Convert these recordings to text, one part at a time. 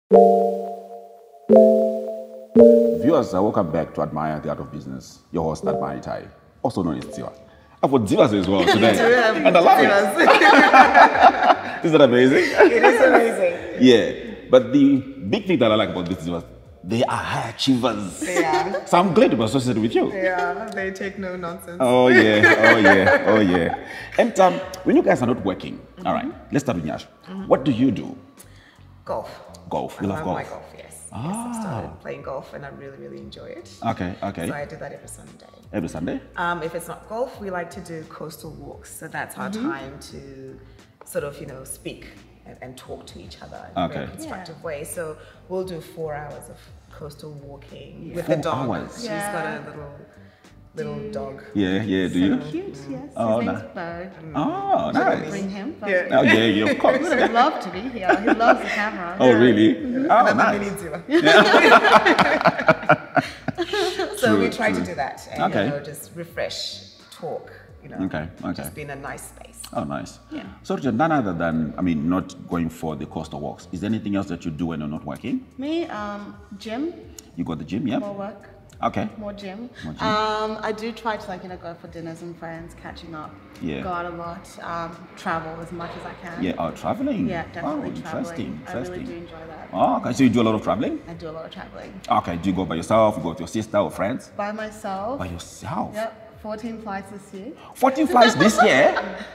Viewers, welcome back to Admire the Art of Business. Your host, Admire Tai, also known as Ziva. I've got Zivas as well today, and I love it. Isn't that amazing? It is amazing. Yeah, but the big thing that I like about these Zivas, they are high achievers. They are. So I'm glad to be associated with you. Yeah, they take no nonsense. Oh yeah, oh yeah, oh yeah. And when you guys are not working, all right, let's start with Nyasha. What do you do? Golf. Golf. You love golf? I love my golf, yes. Yes, I started playing golf and I really, really enjoy it. Okay, okay. So I do that every Sunday. Every Sunday? If it's not golf, we like to do coastal walks. So that's our time to sort of, speak and talk to each other in a very constructive way. So we'll do 4 hours of coastal walking with the dog. 4 hours? She's got a little dog. Yeah, yeah, do you? Cute, yes. Oh, His no. name's Bird. Oh, nice. Bring him. But Yeah. Oh, yeah, of course. He would have loved to be here. He loves the camera. Oh, really? Oh, And I'm a nice. mini Zilla. So we try to do that and just refresh, talk, Okay, okay. just be in a nice space. Oh, nice. Yeah. So, Richard, none other than, not going for the coastal walks. Is there anything else that you do when you're not working? Me, gym, You got the gym, yeah? more work, Okay. more gym. More gym. I do try to go for dinners with friends, catching up. Yeah. Go out a lot. Travel as much as I can. Yeah, oh, traveling? Yeah, definitely Oh, interesting, traveling. I really interesting. do enjoy that. Oh, okay, so you do a lot of traveling? I do a lot of traveling. Okay, do you go by yourself? You go with your sister or friends? By myself. By yourself? Yep. 14 flights this year. 14 flights this year?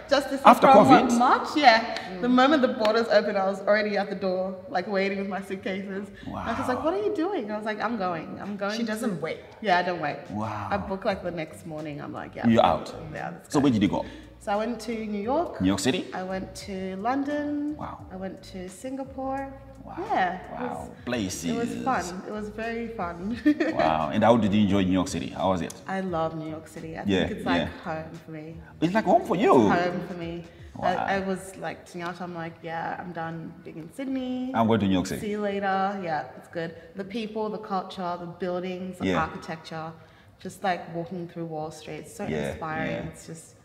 Just this After from COVID? March, yeah. The moment the borders opened, I was already at the door, waiting with my suitcases. Wow. I was like, what are you doing? I was like, I'm going. She doesn't wait. Yeah, I don't wait. Wow. I book the next morning. I'm like, yeah. You're out? Yeah. let's So go. where did you go? So I went to New York. New York City? I went to London. Wow. I went to Singapore. Wow. Yeah. Wow. Places. It was fun. It was very fun. Wow. And how did you enjoy New York City? How was it? I love New York City. I Yeah, think it's like yeah. home for me. It's like home for you. Home for me. Wow. I was like, to Nyasha, I'm like, yeah, I'm done being in Sydney. I'm going to New York See City. you later. Yeah, it's good. The people, the culture, the buildings, the Yeah. architecture, just walking through Wall Street. It's so Yeah, inspiring. yeah. It's just,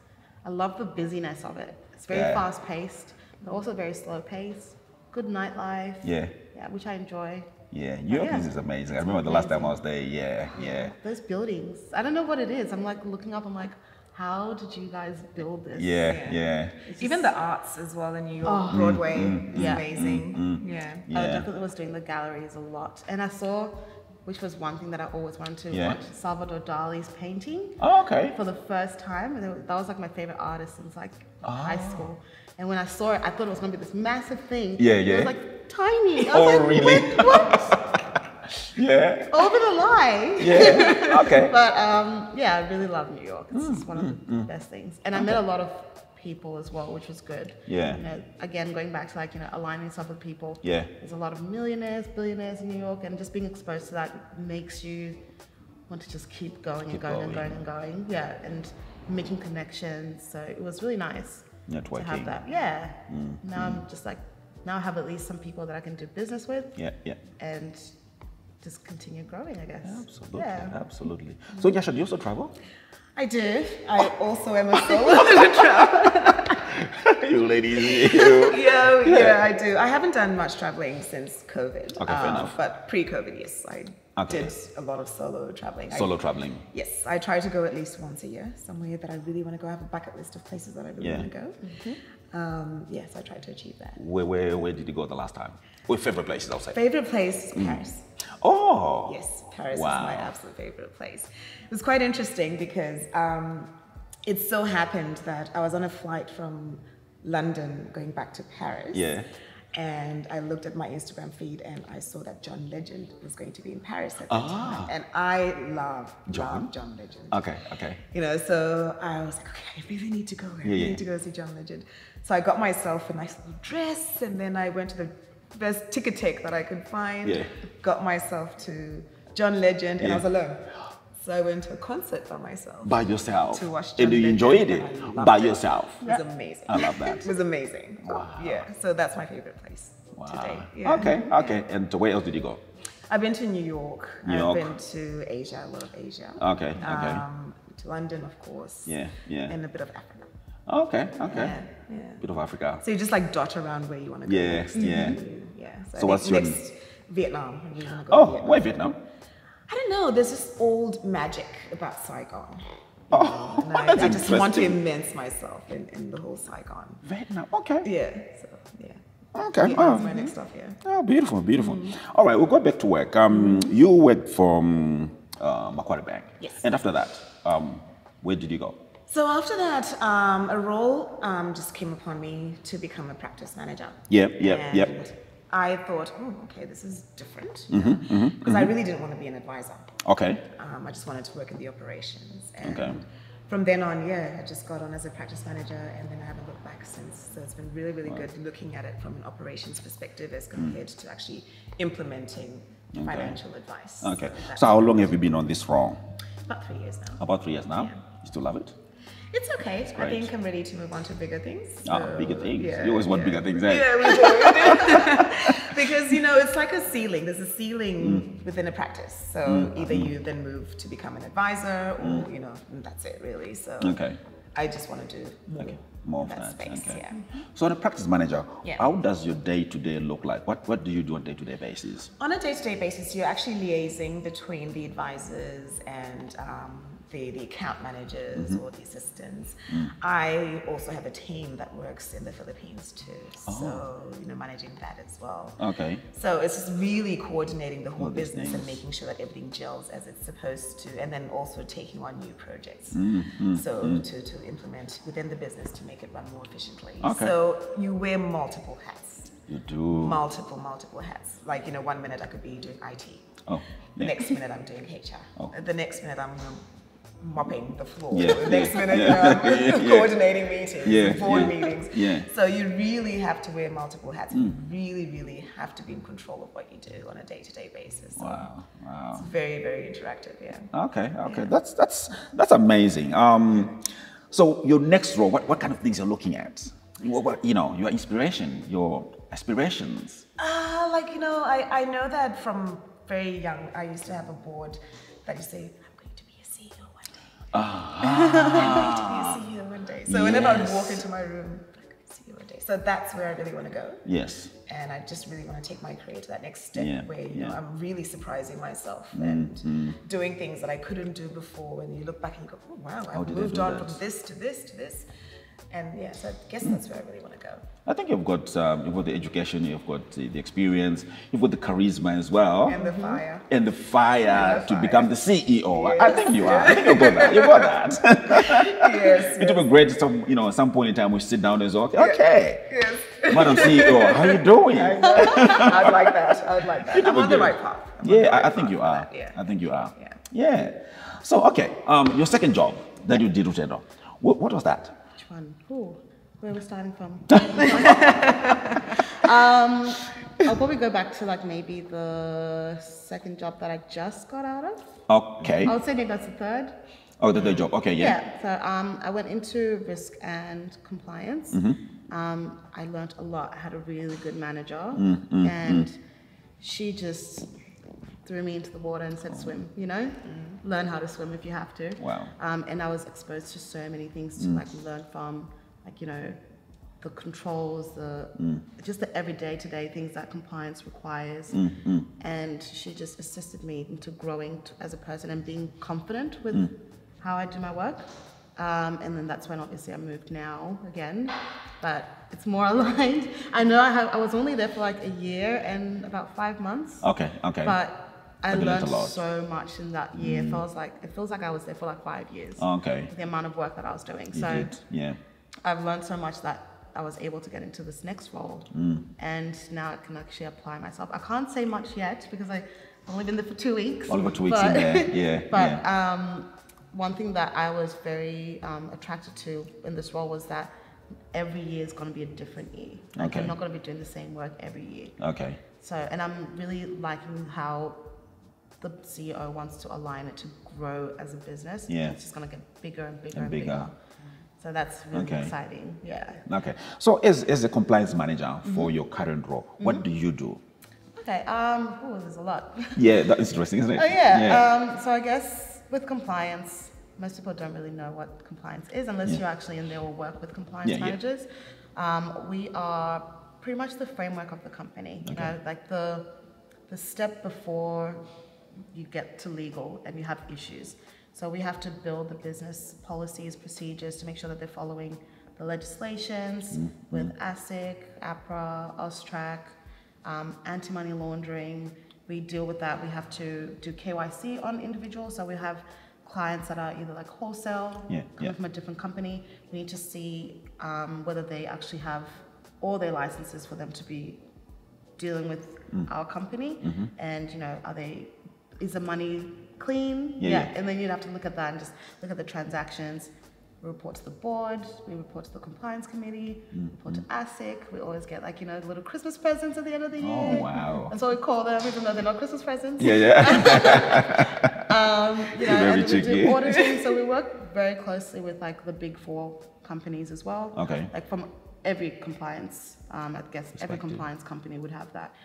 I love the busyness of it. It's very Yeah. fast paced, but also very slow paced. Good nightlife. Yeah. Yeah, which I enjoy. Yeah, New York Yeah. is amazing. I remember the last time I was there. Yeah, yeah. Those buildings. I don't know what it is. I'm looking up, I'm like, how did you guys build this? Yeah, Yeah. yeah. Even the arts as well in New York, Broadway is Yeah. amazing. Yeah. Yeah. I definitely was doing the galleries a lot. And I saw, which was one thing that I always wanted to Yeah. watch, Salvador Dali's painting Oh, okay. for the first time. And that was my favorite artist since high school. And when I saw it, I thought it was going to be this massive thing. Yeah, It yeah. was tiny. I Oh, was like, really? wait, what? Yeah. Over the line. Yeah. Okay. But yeah, I really love New York. It's just one of the best things. And I met a lot of people as well, which was good. Yeah. Again, going back to aligning yourself with people. Yeah. There's a lot of millionaires, billionaires in New York, and just being exposed to that makes you want to just keep going and going and going and going. Yeah, and making connections. So it was really nice to Networking. have that. Yeah. Now I'm just now I have at least some people that I can do business with. Yeah, yeah. And just continue growing, I guess. Absolutely, Yeah. absolutely. So, Nyasha, do you also travel? I do. I also am a solo traveler. You ladies, you. Yeah, I do. I haven't done much traveling since COVID. Okay, fair enough. But pre-COVID, yes, I Okay. did a lot of solo traveling. Solo traveling. Yes, I try to go at least once a year, somewhere that I really want to go. I have a bucket list of places that I really Yeah. want to go. Yes, I try to achieve that. Where did you go the last time? Your favorite places, I'll say. Favorite place is Paris. Oh. Yes, Paris Wow. is my absolute favorite place. It was quite interesting because it so happened that I was on a flight from London going back to Paris. Yeah. And I looked at my Instagram feed and I saw that John Legend was going to be in Paris at that Ah. time. And I love John? John Legend. Okay, okay. So I was like, okay, I really need to go. I really yeah. need to go see John Legend. So I got myself a nice little dress and then I went to the best ticketek that I could find. Yeah. Got myself to John Legend and Yeah. I was alone. So I went to a concert by myself. By yourself. To watch John And you Legend, enjoyed it and I loved by it. yourself. It was amazing. I love that. It was amazing. Wow. Yeah, so that's my favorite place Wow. today. Yeah. Okay, okay. And where else did you go? I've been to New York. New York. I've been to Asia, a lot of Asia. Okay, okay. To London, of course. Yeah, yeah. And a bit of Africa. Okay, okay. Yeah, yeah. Bit of Africa. So you just dot around where you want to go Yeah, next. yeah. Yeah. So I what's think your- Vietnam. I really want to go to Oh, Vietnam. why Vietnam? I don't know. There's this old magic about Saigon. Oh, And that's I just want to interesting. immerse myself in the whole Saigon. Vietnam, okay. Yeah. So yeah. Okay. Vietnam's my next stop. Yeah. Oh, beautiful, beautiful. All right, we'll go back to work. You worked from Macquarie Bank. Yes. And after that, where did you go? So after that, a role just came upon me to become a practice manager. Yep. And I thought, oh, okay, this is different. Because I really didn't want to be an advisor. Okay. I just wanted to work in the operations. And Okay. from then on, I just got on as a practice manager, and then I haven't looked back since. So it's been really, really good looking at it from an operations perspective as compared to actually implementing financial advice. Okay. that's So how long have you been on this role? about 3 years now. About 3 years now? Yeah. You still love it? It's okay. I great. think I'm ready to move on to bigger things. Bigger things. Yeah, You always want bigger things, eh? Yeah, we do. Because, it's like a ceiling. There's a ceiling within a practice. So either you then move to become an advisor or, and that's it really. So Okay. I just want to do more. More of that that. space, Okay. yeah. So, as a practice manager, Yeah. how does your day-to-day look like? What do you do on a day-to-day basis? On a day-to-day basis, you're actually liaising between the advisors and the account managers or the assistants. I also have a team that works in the Philippines too, so managing that as well. Okay. So it's just really coordinating the whole All these business and things. making sure that everything gels as it's supposed to, and then also taking on new projects. To implement within the business to make it run more efficiently. Okay. So you wear multiple hats. You do. Multiple hats. Like, 1 minute I could be doing IT. Oh. The Yeah. next minute I'm doing HR. Oh. The next minute I'm mopping the floor. Yeah, The next yeah, minute yeah. I'm Yeah. coordinating meetings, board yeah, meetings. yeah. So you really have to wear multiple hats. You really, really have to be in control of what you do on a day-to-day basis. So Wow. it's very, very interactive, yeah. Okay. That's amazing. So your next role, what kind of things you're looking at? Your inspiration, your aspirations. I know that from very young, I used to have a board that used to say, I'm going to be a CEO one day. I'm going to be a CEO one day. So whenever I would walk into my room, I'm going to be a CEO one day. So that's where I really want to go. Yes. And I just really want to take my career to that next step where, I'm really surprising myself and doing things that I couldn't do before. And you look back and you go, oh, wow, I've moved on from this to this to this. And so I guess that's where I really want to go. I think you've got the education, you've got the experience, you've got the charisma as well. And the fire. And the fire to fire. become the CEO. Yes. I think you are. I think you've got that. You've got that. Yes. It would be great at some point in time we sit down and say, okay, Yes. Madam CEO, how you doing? I know. I'd like that. I'm on the right path. I think you are. Yeah. I think you are. Yeah. Yeah. So, okay, your second job that you did, Rutendo, what was that? Which one? Where are we starting from? I'll probably go back to maybe the second job that I just got out of. Okay. I would say maybe that's the third. Oh, the third job. Okay, yeah. So I went into risk and compliance. I learned a lot. I had a really good manager, and she just threw me into the water and said, swim, learn how to swim if you have to. Wow. And I was exposed to so many things to learn from, the controls, just the everyday today things that compliance requires. And she just assisted me into growing as a person and being confident with how I do my work. And then that's when obviously I moved now again, but it's more aligned. I know I was only there for a year and about 5 months. Okay. But I learned a lot. so much in that year. It feels like I was there for 5 years. Okay. The amount of work that I was doing. You did. Yeah. I've learned so much that I was able to get into this next role, and now I can actually apply myself. I can't say much yet because I've only been there for 2 weeks. Only for 2 weeks in there, yeah. But one thing that I was very attracted to in this role was that every year is going to be a different year. Okay. You're not going to be doing the same work every year. Okay. So, and I'm really liking how the CEO wants to align it to grow as a business. Yeah. It's just going to get bigger and bigger And bigger. So that's really exciting. Yeah. Okay. So as a compliance manager for your current role, what do you do? Okay. There's a lot. Yeah, that's interesting, isn't it? Oh yeah. So I guess with compliance, most people don't really know what compliance is unless you're actually in there or work with compliance managers. We are pretty much the framework of the company. You know, the step before you get to legal and you have issues. So we have to build the business policies, procedures to make sure that they're following the legislations with ASIC, APRA, AUSTRAC, anti-money laundering. We deal with that. We have to do KYC on individuals. So we have clients that are either like wholesale, coming from a different company. We need to see whether they actually have all their licenses for them to be dealing with our company. And, you know, is the money clean? And then you'd have to look at that and just look at the transactions. We report to the board, we report to the compliance committee, report to ASIC. We always get, like, you know, little Christmas presents at the end of the year. Oh, wow. That's what we call them, even though they're not Christmas presents. Yeah. You know, and we do auditing, so we work very closely with, like, the big 4 companies as well. Okay. Like from every compliance, I guess every compliance company would have that.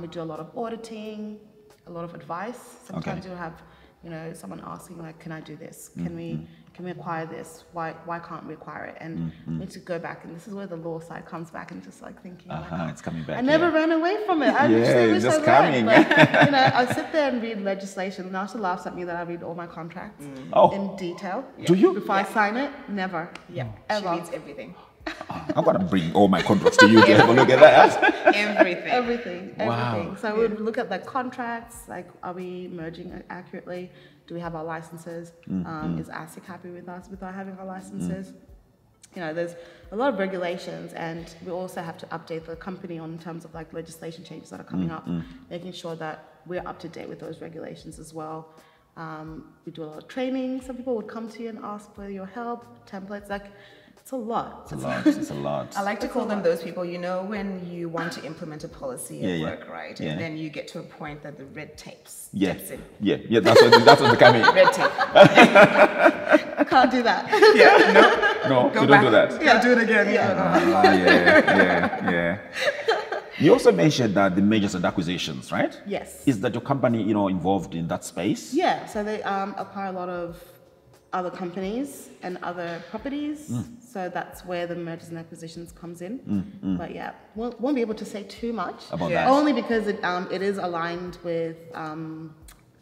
We do a lot of auditing, a lot of advice. Sometimes you'll have, you know, someone asking, like, can I do this? Can we acquire this? Why can't we acquire it? And we need to go back, and this is where the law side comes back, and just like thinking, it's coming back. I never ran away from it. I it's just coming. But, you know, I sit there and read legislation. Nasha laughs at me that I read all my contracts in detail. Do you? Before I sign it, never. Ever. She reads everything. I'm gonna bring all my contracts to you to have a look at that. Everything. Wow. So we would look at the contracts, like, are we merging accurately? Do we have our licenses? Is ASIC happy with us without having our licenses? You know, there's a lot of regulations, and we also have to update the company on in terms of, like, legislation changes that are coming up, making sure that we're up to date with those regulations as well. We do a lot of training. Some people would come to you and ask for your help, templates, like, it's a lot. It's a lot. I like to call them those people, you know, when you want to implement a policy at work, right? And then you get to a point that the red tape steps in. Yeah, that's what the coming. Red tape. Can't do that. No, Go you back. don't do that. Yeah, do it again. Yeah. You also mentioned that the mergers and acquisitions, right? Yes. Is that your company, you know, involved in that space? Yeah, so they acquire a lot of other companies and other properties. So that's where the mergers and acquisitions comes in. But yeah, won't be able to say too much about that. Only because it is aligned with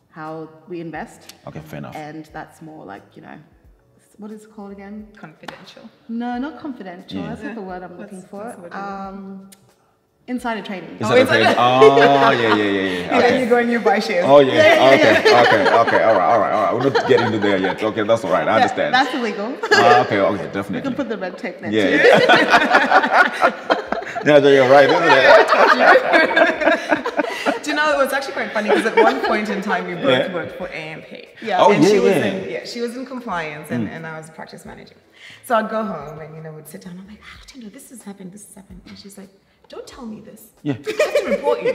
how we invest. Okay, fair enough. And that's more like, you know, what is it called again? Confidential. No, not confidential. That's not the word I'm looking for. Insider trading. Insider trading. Yeah. And then you go and you buy shares. Okay. All right. We're not getting into there yet. Okay, that's all right. I understand. That's illegal. Okay, definitely. You can put the red tape there too. You're right, isn't it? Do you know, it was actually quite funny because at one point in time we both worked for AMP. She was in compliance and I was practice manager. So I'd go home and, you know, we'd sit down. I'm like, Rutendo, this has happened. And she's like, don't tell me this. I have to report you.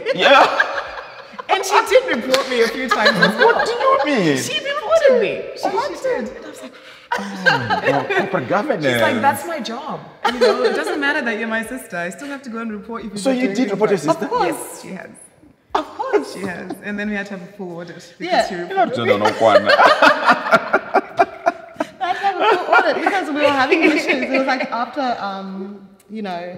And she did report me a few times as well. What do you mean? She reported me. She did. And I was like, corporate governance. She's like, that's my job. You know, it doesn't matter that you're my sister. I still have to go and report you. So you did report your sister? Of course. Yes, she has. Of course she has. And then we had to have a full audit because she reported me. Because we were having issues. It was like after, you know,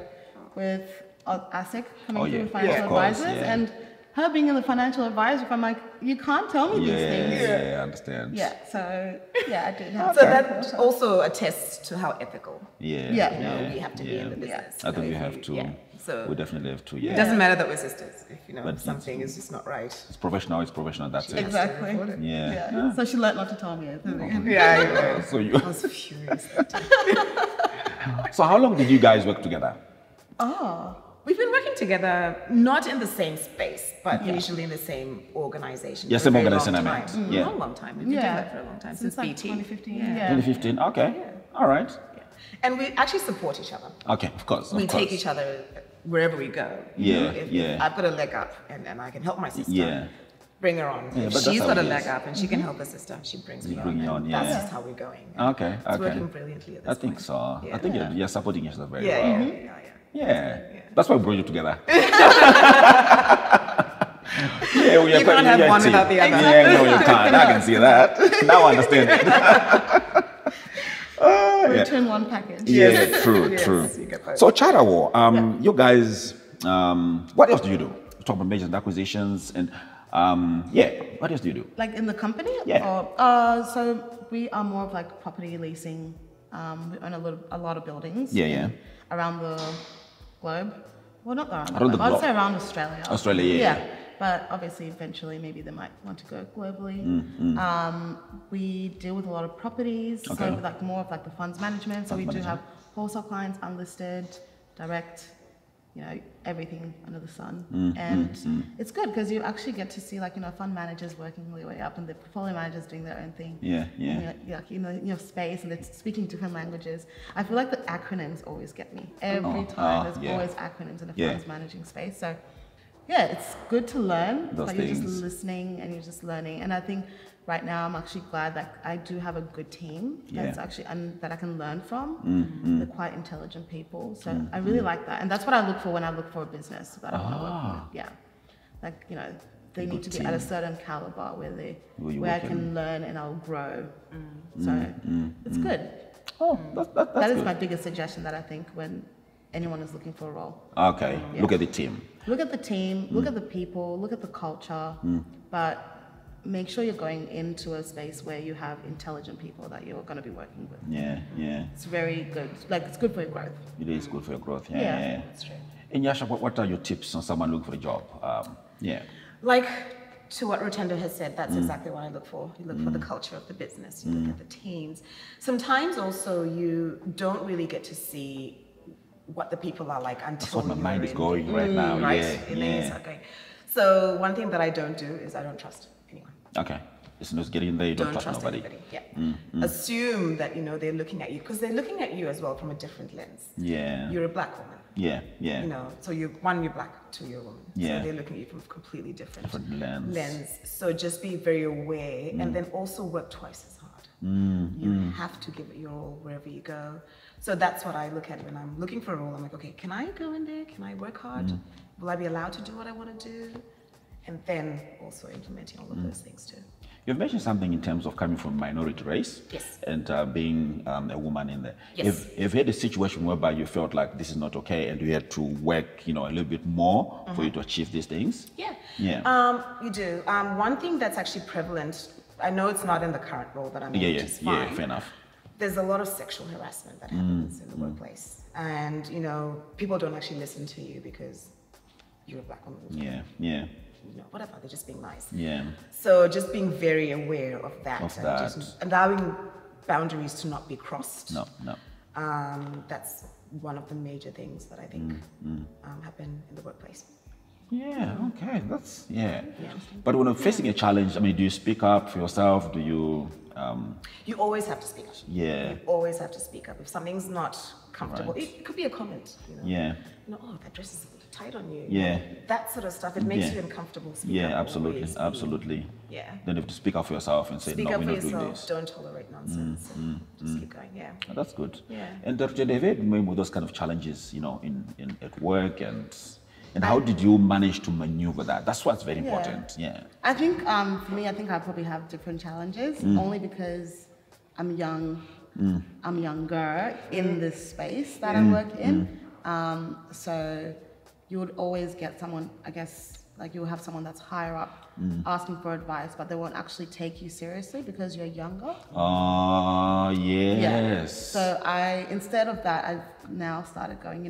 with ASIC coming through financial advisors and her being in the financial advisor, I'm like, you can't tell me these things. Yeah, I understand. Yeah, so I did have So that also attests to how ethical we have to be in the business. I think we have to. So we definitely have to. It doesn't matter that we're sisters. If you know something is just not right. It's professional. That's it. Exactly. Yeah. So she learned not to tell me. So you. I was furious. So how long did you guys work together? We've been working together, not in the same space, but usually in the same organization. Yes, same organization, I meant. Long time. We've been doing that for a long time, since like BT. 2015. 2015, okay. Yeah. All right. Yeah. And we actually support each other. Okay, of course. We take each other wherever we go. If I've got a leg up and I can help my sister. Bring her on. If she's got a leg up and she can help her sister, she brings me on. That's just how we're going. Okay. It's working brilliantly at this point. I think so. I think you're supporting each other very well. Yeah. That's why we brought you together. You can't have one without the other. Yeah, no, you can't. I can see that. Now I understand it. Return one package. Yeah, true. So Charter War, you guys, what else do you do? talk about mergers and acquisitions, and what else do you do? Like in the company? Yeah. Or, so we are more of like property leasing. We own a lot of buildings. Around the globe. Well, not around the globe. I'd say around Australia. Australia, yeah. But obviously, eventually, maybe they might want to go globally. We deal with a lot of properties, so like more of like the funds management. So we do have wholesale clients, unlisted, direct, everything under the sun. And it's good because you actually get to see like, fund managers working their way up and the portfolio managers doing their own thing. In your space, and they're speaking different languages. I feel like the acronyms always get me. Every time there's always acronyms in a funds managing space. So it's good to learn, but you're just listening and you're just learning. And I think right now I'm actually glad that I do have a good team that's actually that I can learn from. They're quite intelligent people, so I really like that. And that's what I look for when I look for a business that I want to work with. Like they need to be at a certain caliber where I can learn and I'll grow. So it's good. That is my biggest suggestion that I think when anyone is looking for a role. Okay, look at the team. Look at the team, look at the people, look at the culture, but make sure you're going into a space where you have intelligent people that you're going to be working with. It's very good. Like, it's good for your growth. It is good for your growth, That's true. And Nyasha, what are your tips on someone looking for a job? Like, to what Rutendo has said, that's exactly what I look for. You look for the culture of the business, you look at the teams. Sometimes also you don't really get to see what the people are like until that's what my mind is going right now. Okay. So one thing that I don't do is I don't trust anyone. Okay. It's not getting there, you don't trust nobody. Anybody. Assume that, they're looking at you, because they're looking at you as well from a different lens. You're a black woman. So you're black, two, you're a woman. So they're looking at you from a completely different lens. So just be very aware, and then also work twice as hard. You have to give it your all wherever you go. So that's what I look at when I'm looking for a role. I'm like, okay, can I go in there? Can I work hard? Will I be allowed to do what I want to do? And then also implementing all of those things too. You've mentioned something in terms of coming from a minority race and being a woman in there. Yes. You've had a situation whereby you felt like this is not okay and you had to work, a little bit more for you to achieve these things? You do. One thing that's actually prevalent, I know it's not in the current role that I'm in, which is fine. Fair enough. There's a lot of sexual harassment that happens in the workplace. And, people don't actually listen to you because you're a black woman. Whatever, they're just being nice. So just being very aware of that. Just allowing boundaries to not be crossed. No. That's one of the major things that I think happen in the workplace. Okay, that's, But when facing a challenge, do you speak up for yourself? Do you... You always have to speak up. You always have to speak up. If something's not comfortable, it could be a comment, oh, that dress is a little tight on you. That sort of stuff. It makes you uncomfortable. Speak up. Absolutely. Then you have to speak up for yourself and say, no, we're not doing this. Don't tolerate nonsense. Just keep going. Oh, that's good. And have you ever been with those kind of challenges, in at work and how did you manage to maneuver that? That's what's very important. I think for me, I probably have different challenges only because I'm young. I'm younger in this space that I work in. So you would always get someone, I guess, like you'll have someone that's higher up asking for advice, but they won't actually take you seriously because you're younger. So instead of that, I've now started going,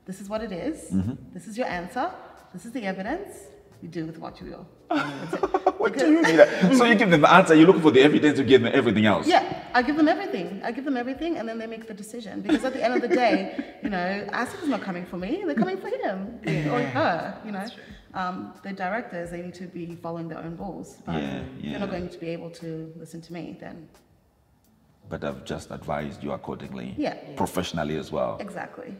this is what it is. This is your answer. This is the evidence. You do with what you will. What do you mean? So you give them the answer, you look for the evidence, you give them everything else. I give them everything. And then they make the decision. Because at the end of the day, ASIC is not coming for me. They're coming for him or her. The directors, they need to be following their own rules. But if you're not going to be able to listen to me, then... But I've just advised you accordingly. Professionally as well. Exactly,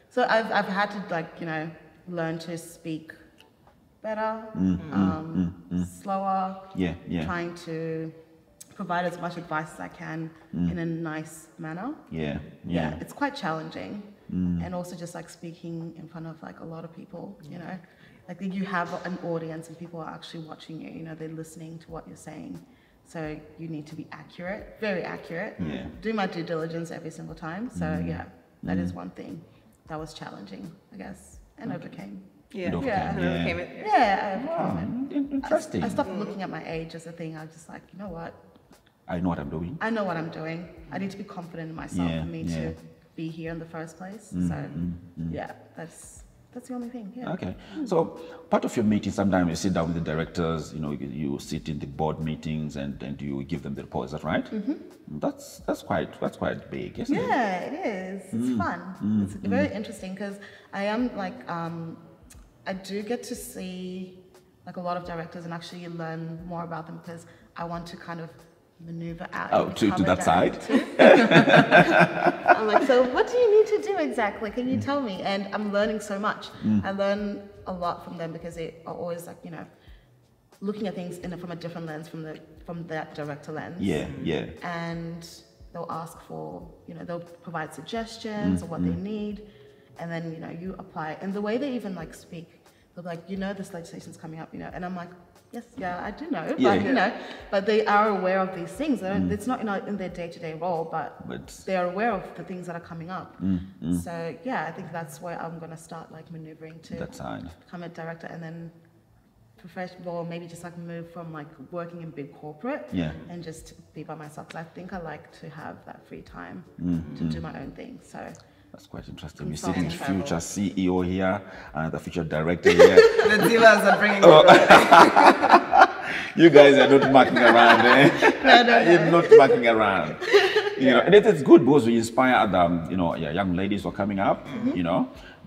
So I've had to learn to speak better, slower, trying to provide as much advice as I can in a nice manner. It's quite challenging. And also just speaking in front of a lot of people, you have an audience and people are actually watching you, they're listening to what you're saying. So you need to be accurate, very accurate. Do my due diligence every single time. So that is one thing that was challenging, I guess, and overcame. Yeah. You overcame it. Yeah, I overcame it. Interesting. I stopped looking at my age as a thing. I was just like, you know what? I know what I'm doing. I know what I'm doing. I need to be confident in myself for me to be here in the first place. Yeah, that's the only thing. Yeah. Okay. So part of your meeting, sometimes you sit down with the directors, you sit in the board meetings and you give them the report. Is that right? That's quite big, isn't it? Yeah, it is. It's fun. It's very interesting because I am like, I do get to see like a lot of directors and actually learn more about them because I want to kind of maneuver out to that side. I'm like, so what do you need to do exactly? Can you tell me? And I'm learning so much. I learn a lot from them because they are always like, looking at things from a different lens, from that director lens. Yeah. And they'll ask for, they'll provide suggestions of what they need, and then you apply. And the way they even like speak, they're like, this legislation's coming up, and I'm like, yes, I do know, but but they are aware of these things. It's not in their day-to-day role, but they are aware of the things that are coming up. So I think that's where I'm gonna start like maneuvering to become a director, and then professional, maybe just like move from like working in big corporate and just be by myself. Because I think I like to have that free time to do my own thing. So. That's quite interesting. We're sitting future CEO here and the future director here. The divas are bringing You guys are not mucking around, eh? No. You're not mucking around. And it's good because we inspire other, young ladies who are coming up,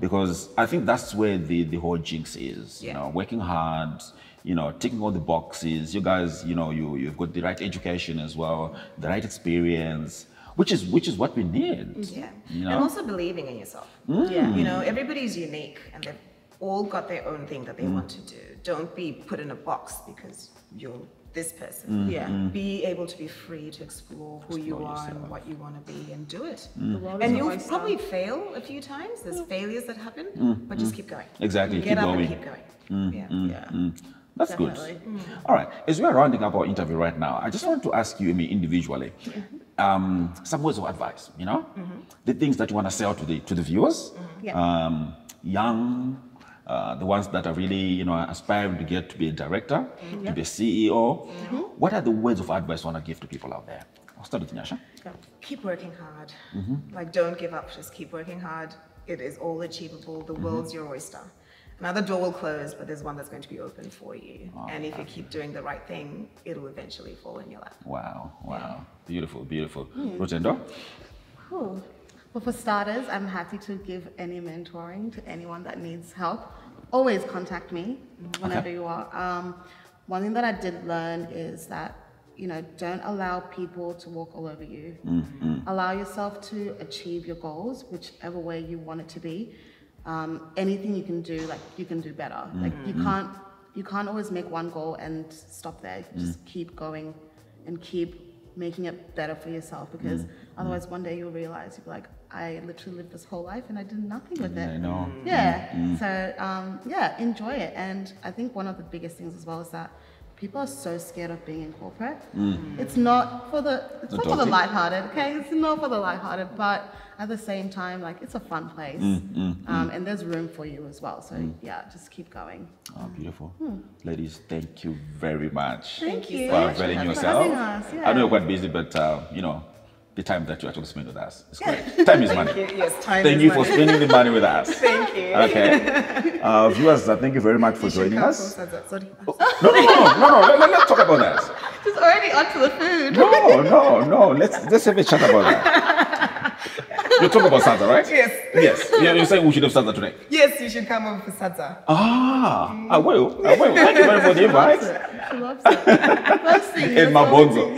because I think that's where the whole jinx is, working hard, ticking all the boxes. You guys, you've got the right education as well, the right experience. Which is what we need. Yeah. And also believing in yourself. Yeah. Everybody's unique and they've all got their own thing that they want to do. Don't be put in a box because you're this person. Be able to be free to explore who you are and what you want to be and do it. And you'll probably fail a few times. There's failures that happen, but just keep going. Exactly. Get up and keep going. That's definitely good. All right. As we are rounding up our interview right now, I just want to ask you, individually, some words of advice. The things that you want to say out to the viewers, young, the ones that are really, aspiring to get to be a director, to be a CEO. What are the words of advice you want to give to people out there? I'll start with Nyasha. Keep working hard. Like, don't give up. Just keep working hard. It is all achievable. The world's your oyster. Another door will close, but there's one that's going to be open for you. And if you keep doing the right thing, it'll eventually fall in your lap. Wow. Beautiful. Rutendo? Cool. Well, for starters, I'm happy to give any mentoring to anyone that needs help. Always contact me whenever you are. One thing that I did learn is that, don't allow people to walk all over you. Allow yourself to achieve your goals, whichever way you want it to be. Anything you can do, like you can do better. Like you can't always make one goal and stop there. Just keep going and keep making it better for yourself, because otherwise one day you'll realize you'll be like, I literally lived this whole life and I did nothing with it. I know. So enjoy it. And I think one of the biggest things as well is that people are so scared of being in corporate. It's not for the lighthearted, okay? It's not for the lighthearted, but at the same time, like, it's a fun place. And there's room for you as well. So just keep going. Oh, beautiful. Ladies, thank you very much. Thank you for availing yourself. I know you're quite busy, but the time that you actually spend with us is great. Time is money. Thank you for spending the money with us. Thank you. Okay. Viewers, thank you very much for joining us. Sorry. No. Let's talk about that. Just already onto the food. No. Let's have a chat about that. You're talking about Sadza, right? Yes. You're saying we should have Sadza today? Yes, you should come over for Sadza. I will. Thank you very much for the invite. She loves it. First thing. In my bonzo.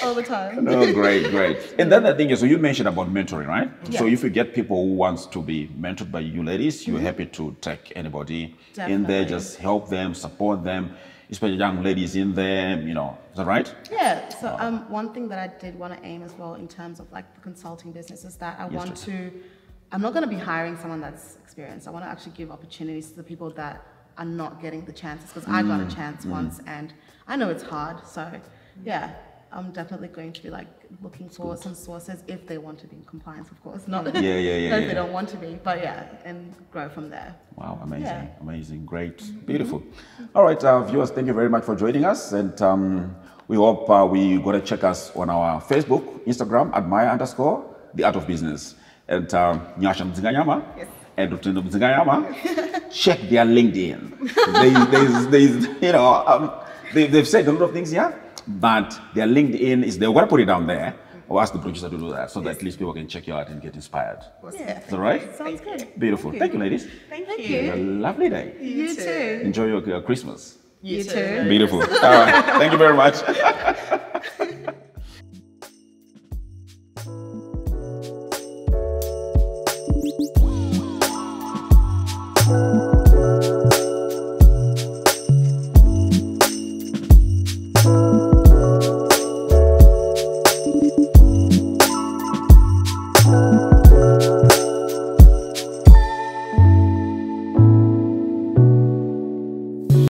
All the time. Oh, great. And then the thing is, so you mentioned about mentoring, right? So if you get people who wants to be mentored by you ladies, you're happy to take anybody in there, just help them, support them, especially young ladies in there, is that right? Yeah, so one thing that I did want to aim as well in terms of like the consulting business is that I'm not going to be hiring someone that's experienced. I want to actually give opportunities to the people that are not getting the chances, because I got a chance once and I know it's hard. So I'm definitely going to be like looking for some sources if they want to be in compliance, of course. Not not if they don't want to be, but and grow from there. Wow, amazing, amazing, great, beautiful. All right, viewers, thank you very much for joining us, and we hope we got to check us on our Facebook, Instagram, @Maya_the Art of Business, and Nyasha Mudzinganyama and Rutendo Nyasha. Check their LinkedIn. There's they've said a lot of things here, but their LinkedIn is they're going to put it down there. Or ask the producer to do that so that at least people can check you out and get inspired. Yeah. Is that right? Sounds good. Beautiful. Thank you, ladies. Thank you. Have a lovely day. You too. Enjoy your Christmas. You too. Beautiful. All right. Thank you very much.